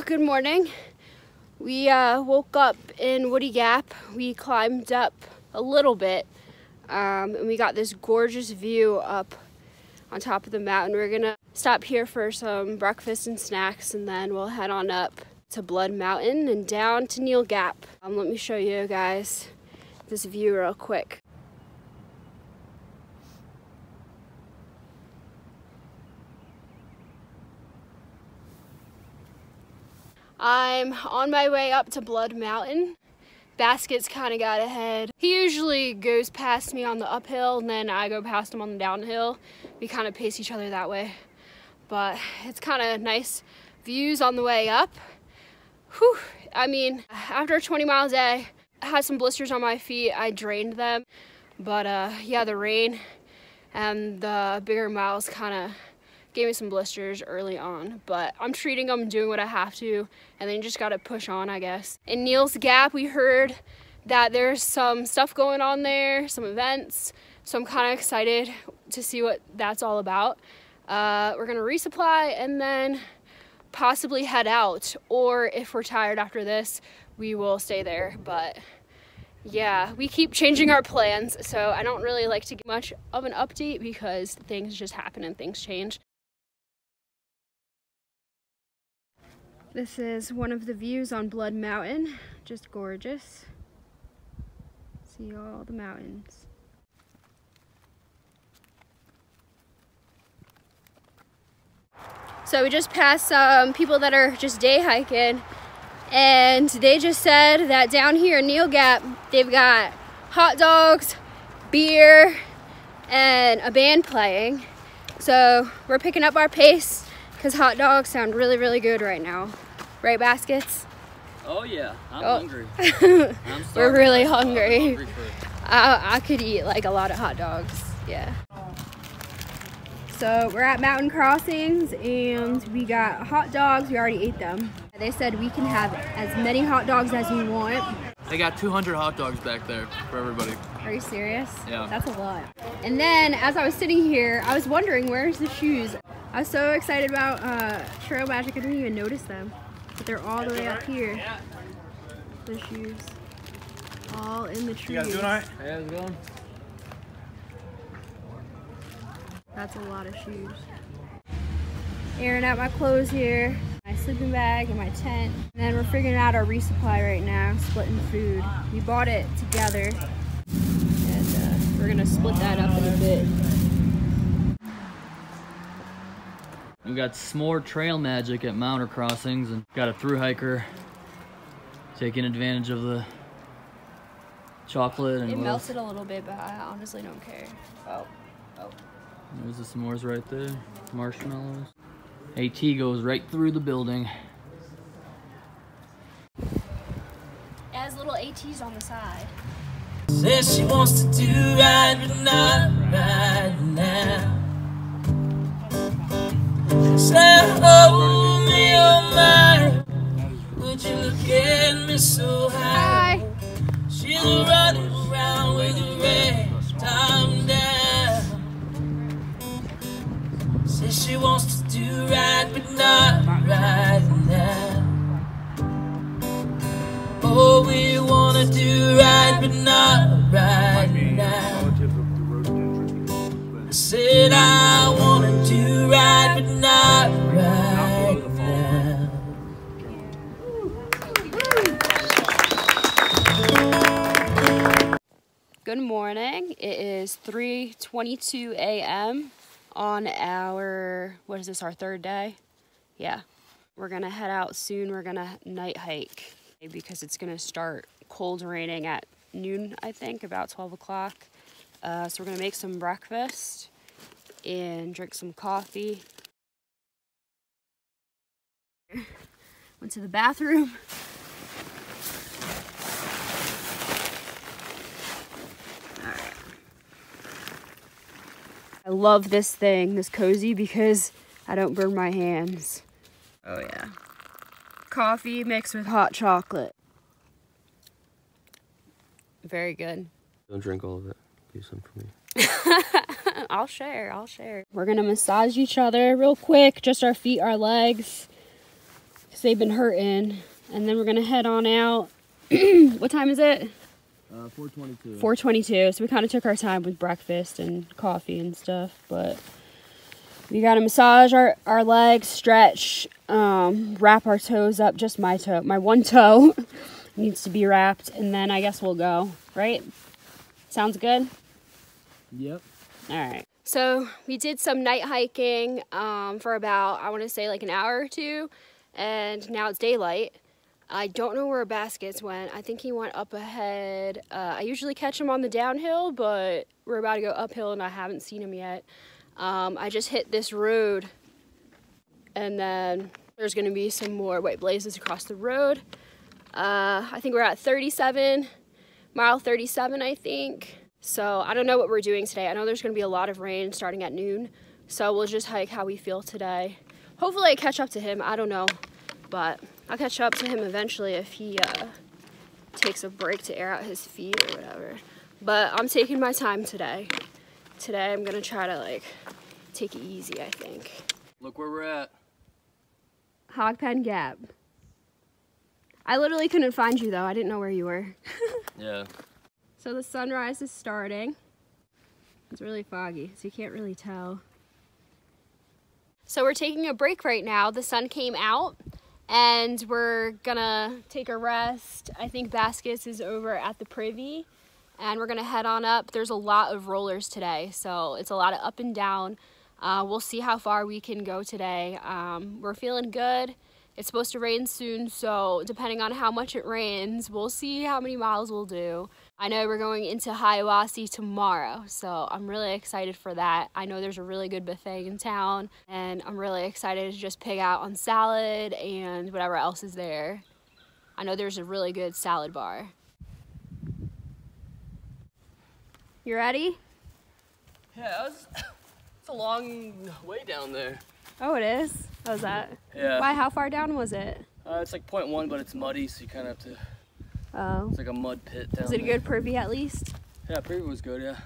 Good morning. We woke up in Woody Gap. We climbed up a little bit and we got this gorgeous view up on top of the mountain. We're gonna stop here for some breakfast and snacks, and then we'll head on up to Blood Mountain and down to Neel Gap. Let me show you guys this view real quick. I'm on my way up to Blood Mountain. Basket's kind of got ahead. He usually goes past me on the uphill and then I go past him on the downhill. We kind of pace each other that way. But it's kind of nice views on the way up. Whew. I mean, after a 20-mile day, I had some blisters on my feet. I drained them. But yeah, the rain and the bigger miles kind of gave me some blisters early on, but I'm treating them, doing what I have to, and then you just gotta push on, I guess. In Neel's Gap, we heard that there's some stuff going on there, some events, so I'm kind of excited to see what that's all about. We're gonna resupply and then possibly head out, or if we're tired after this, we will stay there. But yeah, we keep changing our plans, so I don't really like to give much of an update because things just happen and things change. This is one of the views on Blood Mountain, just gorgeous. See all the mountains. So we just passed some people that are just day hiking, and they just said that down here in Neel Gap, they've got hot dogs, beer, and a band playing. So we're picking up our pace because hot dogs sound really, really good right now. Right, Baskets? Oh yeah, I'm hungry. We're really hungry. I could eat like a lot of hot dogs, yeah. So we're at Mountain Crossings and we got hot dogs. We already ate them. They said we can have as many hot dogs as we want. They got 200 hot dogs back there for everybody. Are you serious? Yeah. That's a lot. And then as I was sitting here, I was wondering, where's the shoes? I was so excited about Trail Magic, I didn't even notice them. But they're all the way up here. The shoes. All in the trees. You guys doing alright? Hey, how's it going? That's a lot of shoes. Airing out my clothes here. My sleeping bag and my tent. And then we're figuring out our resupply right now, splitting food. We bought it together. And we're gonna split that up in a bit. We got some more trail magic at Mountain Crossings and got a thru hiker taking advantage of the chocolate and it melted a little bit, but I honestly don't care. Oh. There's the s'mores right there, marshmallows. AT goes right through the building. It has little ATs on the side. Says she wants to do right, but not right now. Say, hold me on mine. Would you look at me so high? Hi. She's running around with the red time down. Says she wants to do right, but not right now. Oh, we wanna do right, but not right now. I said I wanna do right, but not right now. Good morning. It is 3:22 a.m. on our, what is this, our third day? Yeah. We're gonna head out soon. We're gonna night hike because it's gonna start cold raining at noon, I think, about 12 o'clock. So we're gonna make some breakfast and drink some coffee. Went to the bathroom. I love this thing, this cozy, because I don't burn my hands. Oh yeah. Coffee mixed with hot chocolate. Very good. Don't drink all of it. Leave some for me. I'll share. We're gonna massage each other real quick, just our feet, our legs. because they've been hurting. And then we're gonna head on out. What time is it? 4:22. 4:22. So we kind of took our time with breakfast and coffee and stuff, but we gotta massage our legs, stretch, wrap our toes up. Just my toe, my one toe needs to be wrapped, and then I guess we'll go, right? Sounds good? Yep. All right. So we did some night hiking for about, I want to say like an hour or two, and now it's daylight. I don't know where Baskets went. I think he went up ahead. I usually catch him on the downhill, but we're about to go uphill and I haven't seen him yet. I just hit this road, and then there's going to be some more white blazes across the road. I think we're at 37, mile 37, I think. So I don't know what we're doing today. I know there's going to be a lot of rain starting at noon, so we'll just hike how we feel today. Hopefully I catch up to him. I don't know, but I'll catch up to him eventually if he takes a break to air out his feet or whatever. But I'm taking my time today. Today I'm gonna try to like take it easy, I think. Look where we're at. Hogpen Gap. I literally couldn't find you though. I didn't know where you were. Yeah. So the sunrise is starting. It's really foggy, so you can't really tell. So we're taking a break right now. The sun came out and we're gonna take a rest. I think Baskets is over at the Privy and we're gonna head on up. There's a lot of rollers today, so it's a lot of up and down. We'll see how far we can go today. We're feeling good. It's supposed to rain soon, so depending on how much it rains, we'll see how many miles we'll do. I know we're going into Hiawassee tomorrow, so I'm really excited for that. I know there's a really good buffet in town, and I'm really excited to just pig out on salad and whatever else is there. I know there's a really good salad bar. You ready? Yeah, it's a long way down there. Oh, it is? How's that? Yeah. Why, how far down was it? It's like 0.1, but it's muddy, so you kind of have to... Oh. It's like a mud pit down there. Was it a good Privy at least? Yeah, Privy was good, yeah.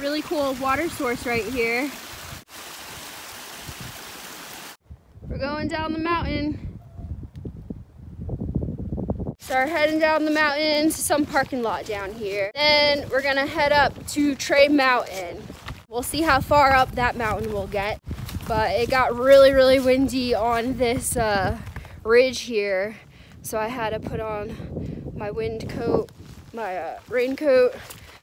Really cool water source right here. We're going down the mountain. Start heading down the mountain to some parking lot down here. Then we're gonna head up to Trey Mountain. We'll see how far up that mountain we'll get. But it got really, really windy on this ridge here. So I had to put on my wind coat, my raincoat.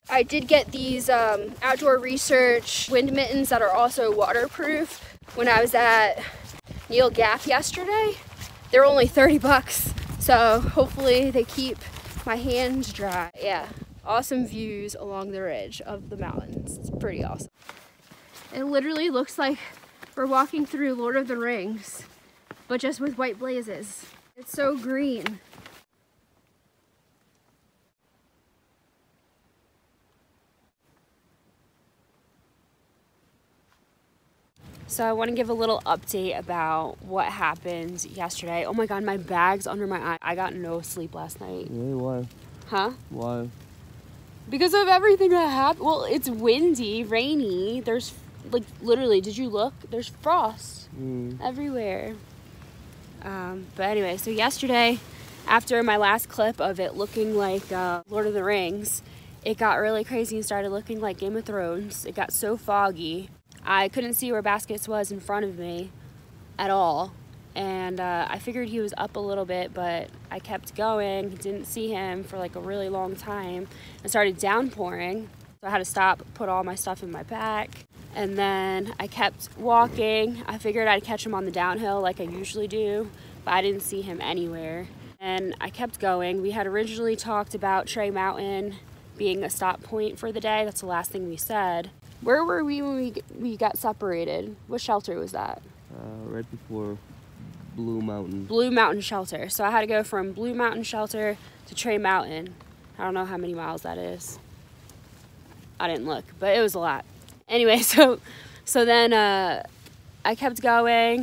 I did get these outdoor research wind mittens that are also waterproof. When I was at Neel Gap yesterday, they were only 30 bucks. So hopefully they keep my hands dry. Yeah, awesome views along the ridge of the mountains. It's pretty awesome. It literally looks like we're walking through Lord of the Rings, but just with white blazes. It's so green. So I want to give a little update about what happened yesterday. Oh my god, my bag's under my eye. I got no sleep last night. Really? Why? Huh? Why? Because of everything that happened. Well, it's windy, rainy. There's, like, literally, did you look? There's frost everywhere. But anyway, so yesterday, after my last clip of it looking like Lord of the Rings, it got really crazy and started looking like Game of Thrones. It got so foggy. I couldn't see where Baskets was in front of me at all. And I figured he was up a little bit, but I kept going, didn't see him for like a really long time. It started downpouring, so I had to stop, put all my stuff in my pack. And then I kept walking. I figured I'd catch him on the downhill like I usually do, but I didn't see him anywhere. And I kept going. We had originally talked about Trey Mountain being a stop point for the day. That's the last thing we said. Where were we when we got separated? What shelter was that? Right before Blue Mountain. Blue Mountain Shelter. So I had to go from Blue Mountain Shelter to Trey Mountain. I don't know how many miles that is. I didn't look, but it was a lot. Anyway, so then I kept going,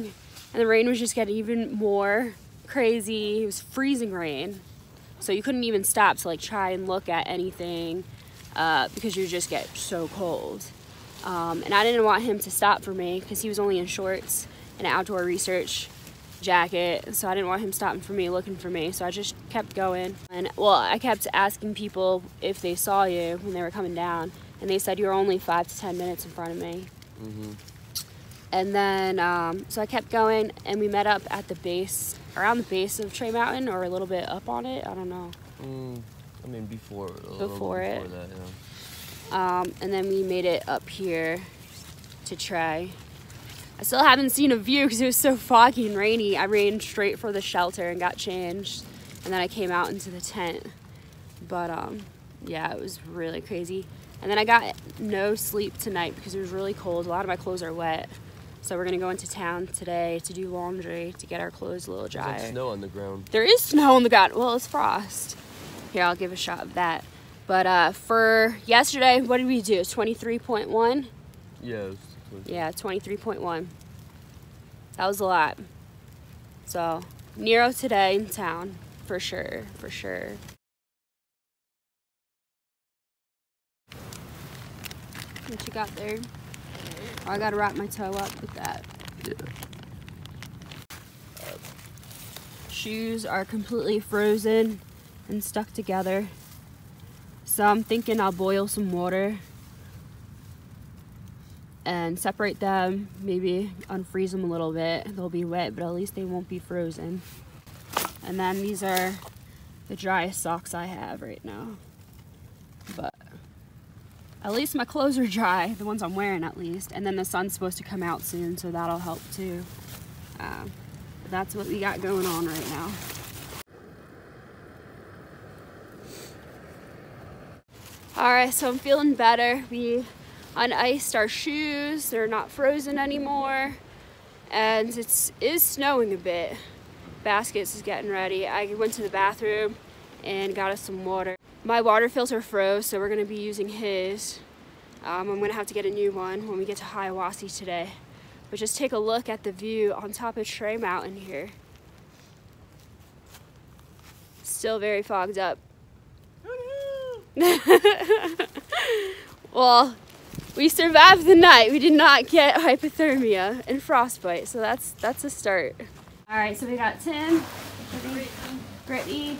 and the rain was just getting even more crazy. It was freezing rain, so you couldn't even stop to like try and look at anything because you just get so cold. And I didn't want him to stop for me because he was only in shorts, an outdoor research jacket, so I didn't want him stopping for me, looking for me, so I just kept going. And well, I kept asking people if they saw you when they were coming down, and they said you were only 5 to 10 minutes in front of me. And then so I kept going, and we met up at the base, around the base of Trey Mountain, or a little bit up on it, I don't know. I mean, before it. That, yeah. And then we made it up here to Trey. I still haven't seen a view because it was so foggy and rainy. I ran straight for the shelter and got changed, and then I came out into the tent. But yeah, it was really crazy. And then I got no sleep tonight because it was really cold. A lot of my clothes are wet. So we're gonna go into town today to do laundry to get our clothes a little drier. There's like snow on the ground. There is snow on the ground. Well, it's frost. Here, I'll give a shot of that. But for yesterday, what did we do? 23.1? Yeah. Yeah, 23.1. That was a lot. So, Nero today in town, for sure, for sure. What you got there? Oh, I gotta wrap my toe up with that. Yeah. Shoes are completely frozen and stuck together. So I'm thinking I'll boil some water and separate them, maybe unfreeze them a little bit. They'll be wet, but at least they won't be frozen. And then these are the driest socks I have right now. But at least my clothes are dry, the ones I'm wearing at least. And then the sun's supposed to come out soon, so that'll help too. But that's what we got going on right now. Alright, so I'm feeling better. We uniced our shoes, they're not frozen anymore. And it is snowing a bit. Baskets is getting ready. I went to the bathroom and got us some water. My water filter froze, so we're gonna be using his. I'm gonna have to get a new one when we get to Hiawassee today. But just take a look at the view on top of Trey Mountain here. Still very fogged up. Well, we survived the night. We did not get hypothermia and frostbite, so that's a start. All right, so we got Tim, Brittany,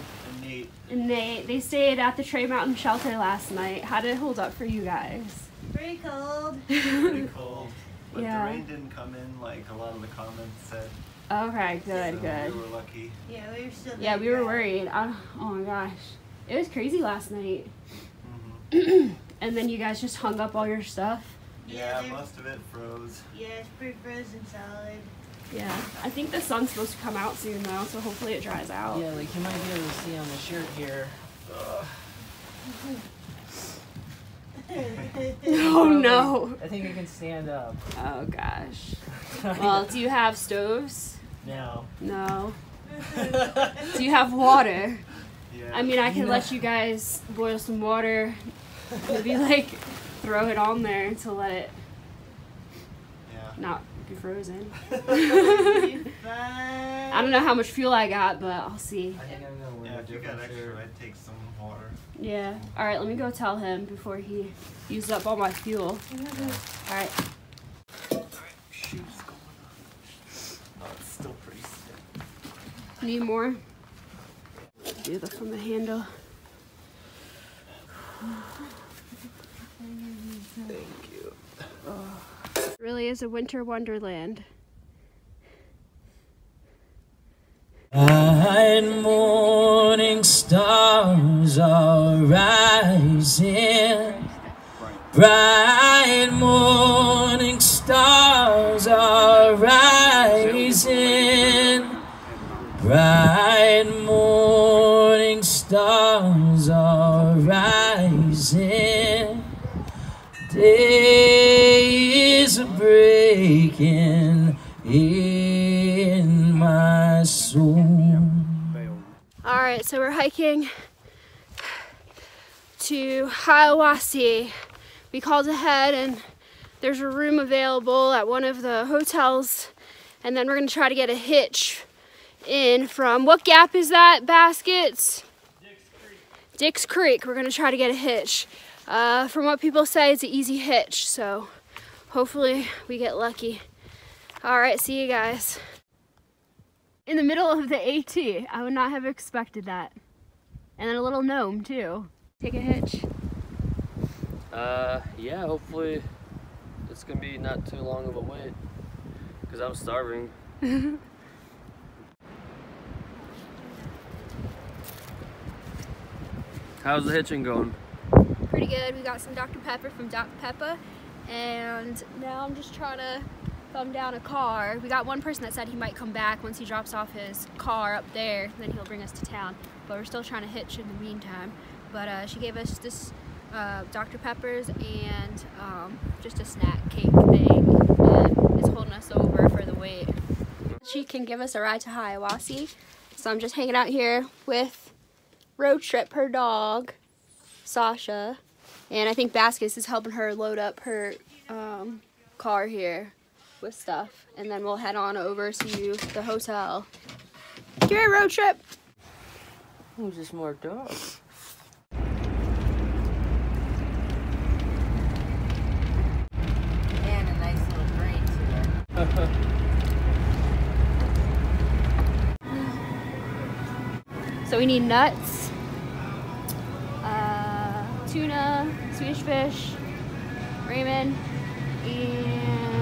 and Nate. They stayed at the Trey Mountain shelter last night. How did it hold up for you guys? Pretty cold. Pretty cold. But Yeah. the rain didn't come in like a lot of the comments said. Okay, good, So good. we were lucky. Yeah, we were still. Yeah, we were worried. Oh my gosh, it was crazy last night. And then you guys just hung up all your stuff. Yeah, Yeah, most of it froze. Yeah, it's pretty frozen solid. Yeah, I think the sun's supposed to come out soon though, so hopefully it dries out. Yeah, like you might be able to see on the shirt here. Oh no. I think it can stand up. Oh gosh. Well, do you have stoves? No. No. Do you have water? Yeah. I mean, I can let you guys boil some water. Maybe like throw it on there to let it Yeah. not be frozen. Fine. I don't know how much fuel I got, but I'll see. I think I'm gonna wear Yeah, a if you got different extra, shirt. I'd take some water. Yeah. All right, let me go tell him before he used up all my fuel. All right. Shoes going on. Oh, it's still pretty stiff. Need more? Do the from the handle. Thank you. It really is a winter wonderland. Bright morning stars are rising. Bright morning stars are rising. Bright morning stars are rising. Day is breaking in my soul. All right, so we're hiking to Hiawassee. We called ahead and there's a room available at one of the hotels, and then we're gonna try to get a hitch in from, what gap is that, Baskets? Dick's Creek. We're gonna try to get a hitch. From what people say, it's an easy hitch, so hopefully we get lucky. All right, see you guys. In the middle of the AT, I would not have expected that. And then a little gnome too. Take a hitch. Yeah, hopefully it's gonna be not too long of a wait, because I'm starving. How's the hitching going? Pretty good. We got some Dr. Pepper from Doc Peppa, and now I'm just trying to thumb down a car. We got one person that said he might come back once he drops off his car up there, then he'll bring us to town. But we're still trying to hitch in the meantime. But she gave us this Dr. Pepper's and just a snack cake thing that is holding us over for the wait. She can give us a ride to Hiawassee, so I'm just hanging out here with Road Trip, her dog, Sasha, and I think Baskets is helping her load up her car here with stuff, and then we'll head on over to the hotel. Come here, Road Trip. Who's a smart dog? And a nice little brain to it. So we need nuts, tuna, Swedish fish, ramen, and